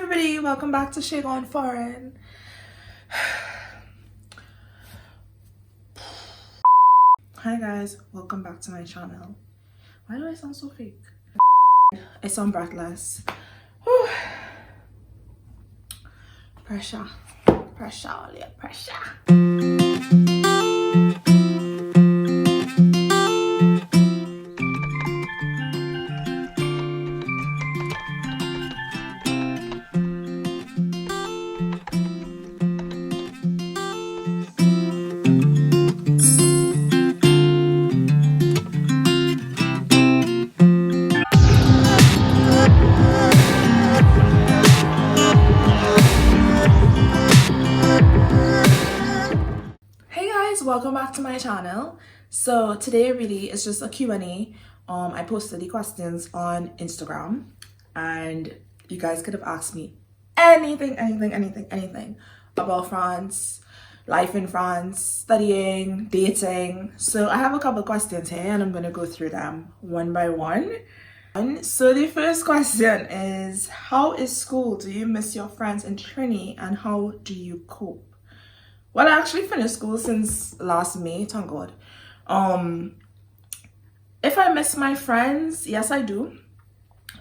everybody, welcome back to Shay Gone Foreign. Hi guys, welcome back to my channel. Why do I sound so fake? I sound breathless. Whew. Pressure, yeah, pressure. Welcome back to my channel. So today really is just a Q&A. I posted the questions on Instagram and you guys could have asked me anything about France, life in France, studying, dating. So I have a couple questions here and I'm going to go through them one by one. So the first question is, how is school? Do you miss your friends in Trini and how do you cope? Well, I actually finished school since last May, thank God. If I miss my friends, yes, I do.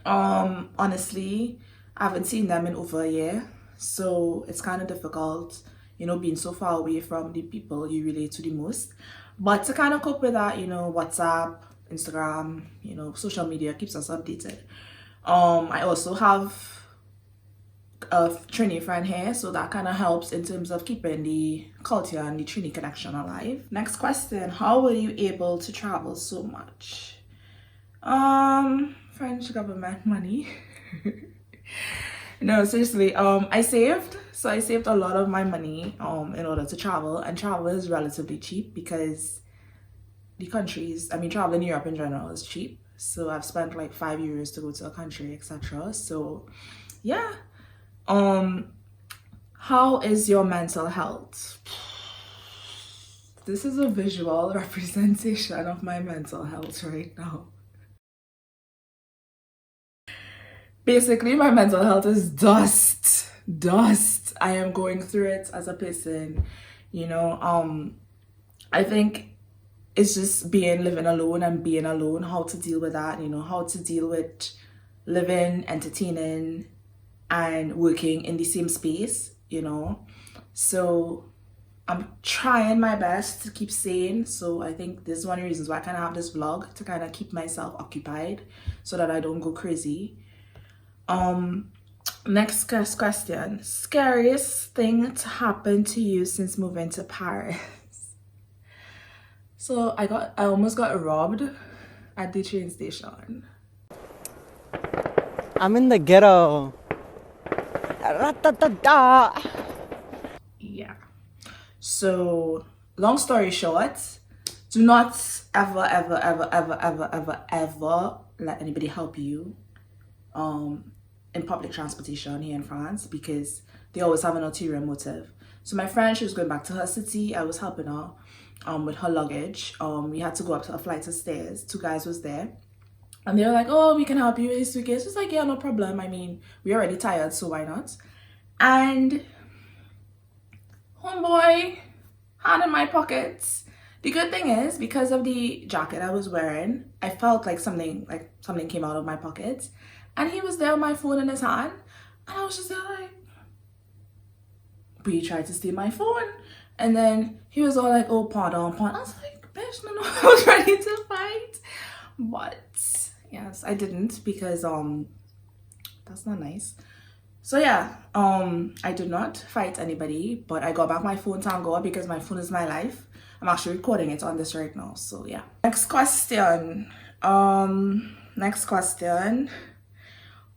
Honestly, I haven't seen them in over a year. So it's kind of difficult, you know, being so far away from the people you relate to the most. But to kind of cope with that, you know, WhatsApp, Instagram, you know, social media keeps us updated. I also have a Trini friend here, so that kind of helps in terms of keeping the culture and the Trini connection alive. Next question, how were you able to travel so much? French government money. No, seriously, I saved a lot of my money in order to travel, and travel is relatively cheap because the countries, I mean, traveling in Europe in general is cheap. So I've spent like 5 years to go to a country, etc. So yeah. How is your mental health? This is a visual representation of my mental health right now. Basically, my mental health is dust. I am going through it as a person, you know. I think it's just living alone and being alone, how to deal with that, you know, how to deal with living, entertaining, and working in the same space, you know. So I'm trying my best to keep sane. So I think this is one of the reasons why I kind of have this vlog, to kind of keep myself occupied so that I don't go crazy. Next question, scariest thing to happen to you since moving to Paris? So I almost got robbed at the train station. I'm in the ghetto. Yeah. So long story short, do not ever let anybody help you in public transportation here in France, because they always have an ulterior motive. So my friend, she was going back to her city. I was helping her with her luggage. We had to go up to a flight of stairs. 2 guys was there. And they were like, oh, we can help you with this suitcase. It's like, yeah, no problem. I mean, we're already tired, so why not? And homeboy, hand in my pockets. The good thing is, because of the jacket I was wearing, I felt like something came out of my pocket. And he was there with my phone in his hand. And I was just there like, but he tried to steal my phone. And then he was all like, oh, pardon. I was like, bitch, no, I was ready to fight. But yes, I didn't, because that's not nice. So yeah, I did not fight anybody, but I got back my phone, thank God, because my phone is my life. I'm actually recording it on this right now, so yeah. Next question.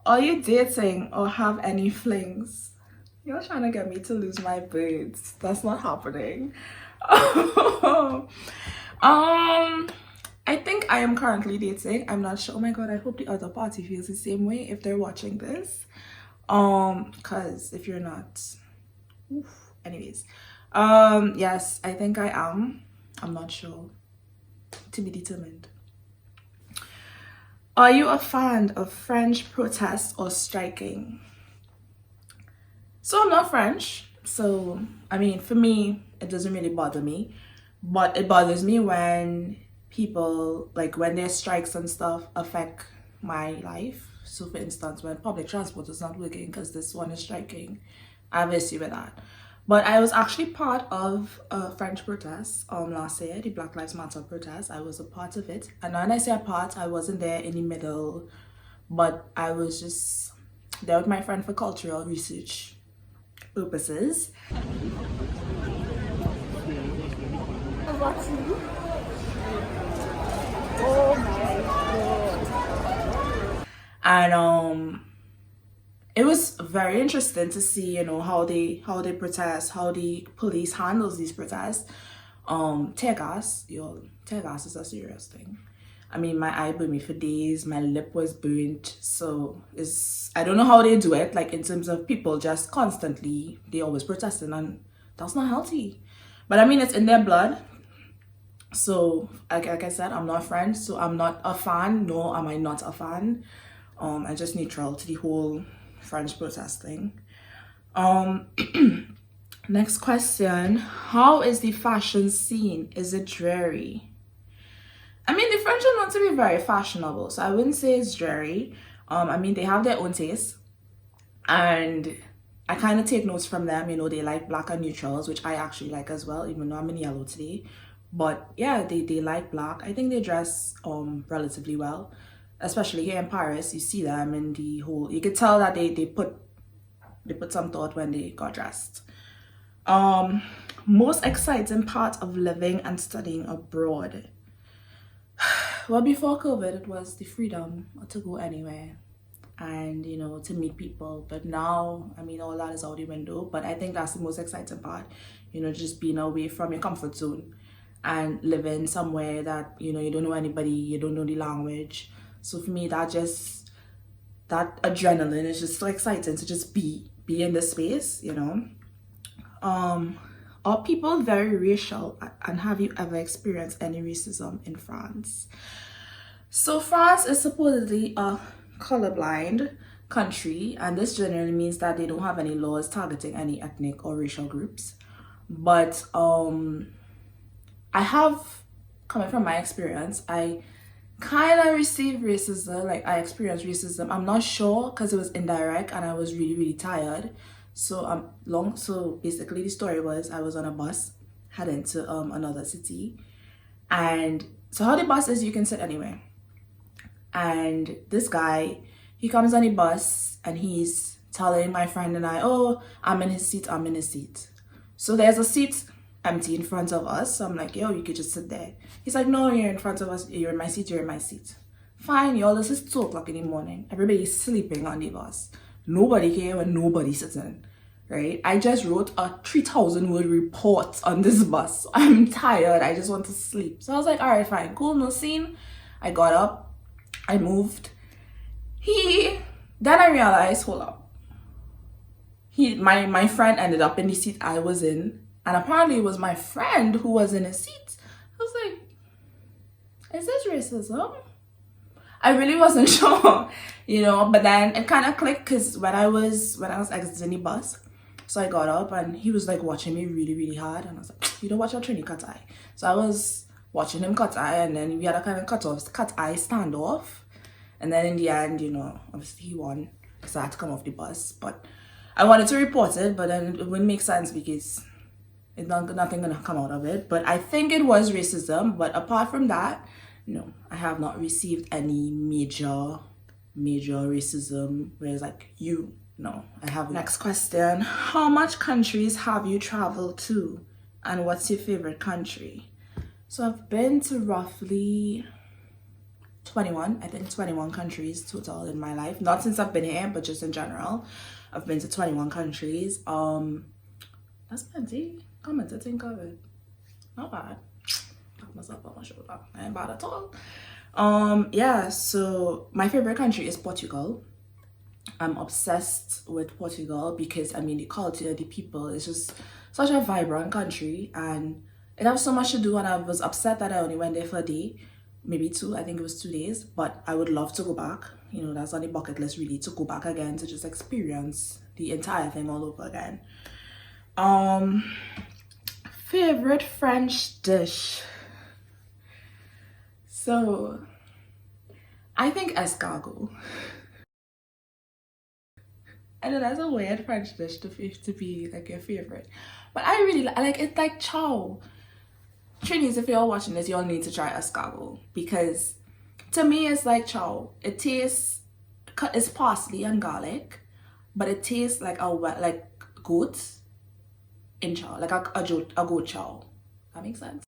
Are you dating or have any flings? You're trying to get me to lose my birds. That's not happening. I think I am currently dating. I'm not sure. Oh my God, I hope the other party feels the same way if they're watching this. Because if you're not, oof. Anyways, yes, I think I am. I'm not sure. To be determined. Are you a fan of French protests or striking? So I'm not French. So, I mean, for me, it doesn't really bother me. But it bothers me when people, like when their strikes and stuff affect my life. So, for instance, when public transport is not working because this one is striking, I have an issue with that. But I was actually part of a French protest last year, the Black Lives Matter protest. I was a part of it. And when I say a part, I wasn't there in the middle, but I was just there with my friend for cultural research purposes. And it was very interesting to see, how they protest, how the police handles these protests. Tear gas, tear gas is a serious thing. I mean, my eye burned me for days, my lip was burnt. So I don't know how they do it, like in terms of people just constantly, they always protesting, and that's not healthy. But I mean, it's in their blood. So like I said, I'm not French, so I'm not a fan. No, am I not a fan? I'm just neutral to the whole French protest thing. Next question. How is the fashion scene? Is it dreary? I mean, the French are known to be very fashionable, so I wouldn't say it's dreary. I mean, they have their own taste, and I kind of take notes from them. They like black and neutrals, which I actually like as well, even though I'm in yellow today. But yeah, they like black. I think they dress relatively well, especially here in Paris. You see them in the whole, you could tell that they put some thought when they got dressed. Most exciting part of living and studying abroad. Well, before COVID, it was the freedom to go anywhere and, to meet people. But now, I mean, all that is out the window. But I think that's the most exciting part, just being away from your comfort zone and living somewhere that, you don't know anybody, you don't know the language. So for me, that adrenaline is just so exciting to just be in this space, Are people very racial, and have you ever experienced any racism in France? So France is supposedly a colorblind country, and this generally means that they don't have any laws targeting any ethnic or racial groups. But I have, coming from my experience, I kind of received racism. Like, I experienced racism. I'm not sure because it was indirect and I was really, really tired. So so basically the story was I was on a bus heading to another city, and so how the bus is, you can sit anywhere, and this guy, he comes on the bus and he's telling my friend and I, oh, I'm in his seat. So there's a seat empty in front of us. So I'm like, yo, you could just sit there. He's like, no, you're in front of us, you're in my seat. Fine, y'all, this is 2 o'clock in the morning, everybody's sleeping on the bus. Nobody here when nobody's sitting, right? I just wrote a 3,000 word report on this bus. I'm tired. I just want to sleep. So I was like, all right, fine, cool, no scene. I got up. I moved. Then I realized, hold up. My friend ended up in the seat I was in. And apparently it was my friend who was in his seat. I was like, is this racism? I really wasn't sure, but then it kind of clicked because when I was exiting the bus, so I got up and he was like watching me really, really hard, and I was like, you don't watch your Trini cut eye. So I was watching him cut eye, and then we had a kind of cut eye standoff, and then in the end, obviously he won because I had to come off the bus. But I wanted to report it, but then it wouldn't make sense because it's nothing gonna come out of it. But I think it was racism. But apart from that, no, I have not received any major racism where it's like, no, I haven't. Next question. How much countries have you traveled to, and what's your favorite country? So I've been to roughly 21 countries total in my life. Not since I've been here, but just in general. I've been to 21 countries. That's plenty. Come to think of it. Not bad. Myself on my shoulder. I ain't bad at all. Yeah, so my favorite country is Portugal. I'm obsessed with Portugal because the culture, the people, is just such a vibrant country, and it has so much to do. And I was upset that I only went there for a day, maybe 2. I think it was 2 days, but I would love to go back. you know, that's on the bucket list really, to go back again to just experience the entire thing all over again. Favorite French dish. So I think escargot. I know that's a weird French dish to be like your favorite, but I really like it's like chow. Trinities, if you're watching this, you'll need to try escargot, because to me it's like chow. It tastes, it's parsley and garlic, but it tastes like like goat in chow, like a goat chow. That makes sense.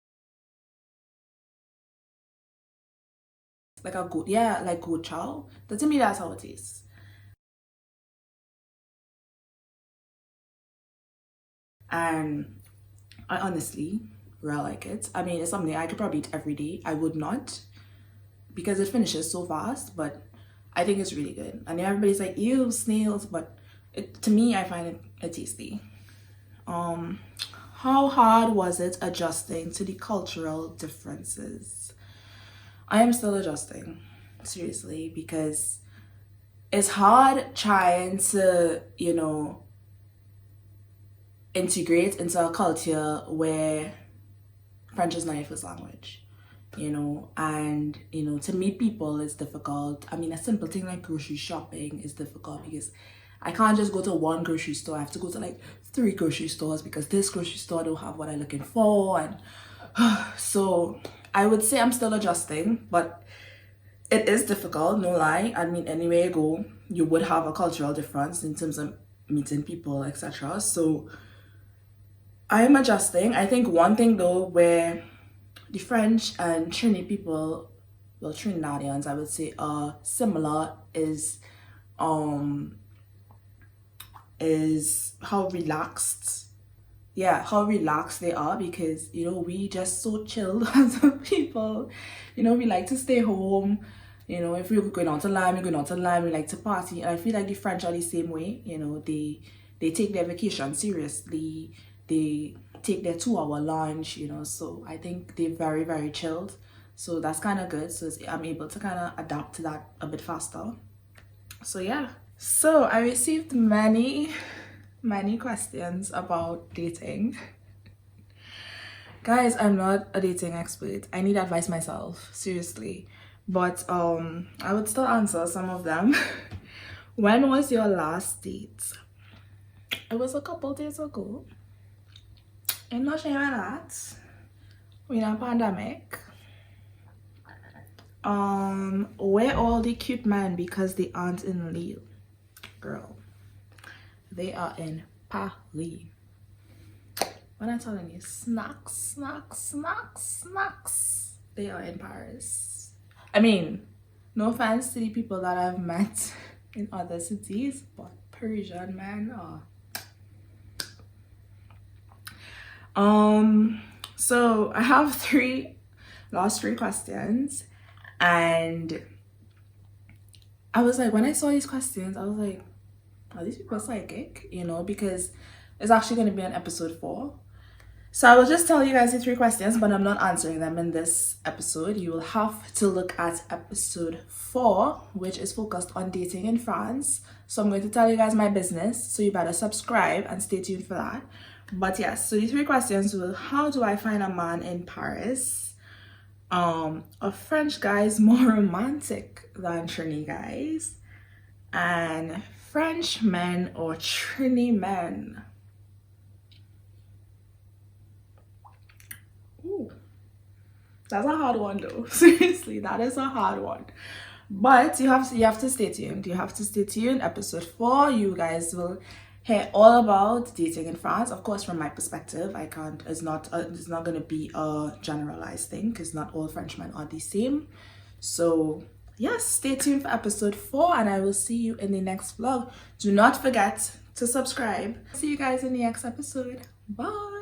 Like a goat, yeah, like goat chow. But to me, that's how it tastes. And I honestly really like it. I mean, it's something I could probably eat every day. I would not, because it finishes so fast, but I think it's really good. And everybody's like, ew, snails, but to me, I find it tasty. How hard was it adjusting to the cultural differences? I am still adjusting, seriously, because it's hard trying to, you know, integrate into a culture where French is not your first language, you know, and, you know, to meet people is difficult. I mean, a simple thing like grocery shopping is difficult, because I can't just go to one grocery store. I have to go to like 3 grocery stores, because this grocery store don't have what I'm looking for. And so I would say I'm still adjusting, but it is difficult, no lie. I mean, anywhere you go, you would have a cultural difference in terms of meeting people, etc. So I'm adjusting. I think one thing though, where the French and Trini people, well, Trinidadians, I would say, are similar is how relaxed, how relaxed they are, because, you know, we just so chilled as a people. You know, we like to stay home. You know, if we're going out to Lime, we're going out to Lime. We like to party. And I feel like the French are the same way. You know, they take their vacation seriously. They take their 2-hour lunch, you know, so I think they're very, very chilled. So that's kind of good. So I'm able to kind of adapt to that a bit faster. So yeah. So I received many questions about dating. Guys, I'm not a dating expert. I need advice myself, seriously. But I would still answer some of them. When was your last date? It was a couple days ago. I'm not sure that. We're in a pandemic. Where all the cute men, because they aren't in Lille? Girl, they are in Paris. When I'm telling you, snacks, they are in Paris. I mean, no offense to the people that I've met in other cities, but Parisian men are. So I have last three questions, and I was like, when I saw these questions, I was like, are these people psychic? You know, because it's actually going to be on episode 4. So I will just tell you guys the 3 questions, but I'm not answering them in this episode. You will have to look at episode 4, which is focused on dating in France. So I'm going to tell you guys my business, so you better subscribe and stay tuned for that. But yes, so the 3 questions were: how do I find a man in Paris? Are French guys more romantic than Trini guys? And French men or Trini men? Ooh, that's a hard one though. Seriously, that is a hard one. But you have to stay tuned. You have to stay tuned. Episode 4, you guys will hear all about dating in France. Of course, from my perspective, I can't. It's not going to be a generalized thing, because not all Frenchmen are the same. So yes, stay tuned for episode 4, and I will see you in the next vlog. Do not forget to subscribe. See you guys in the next episode. Bye.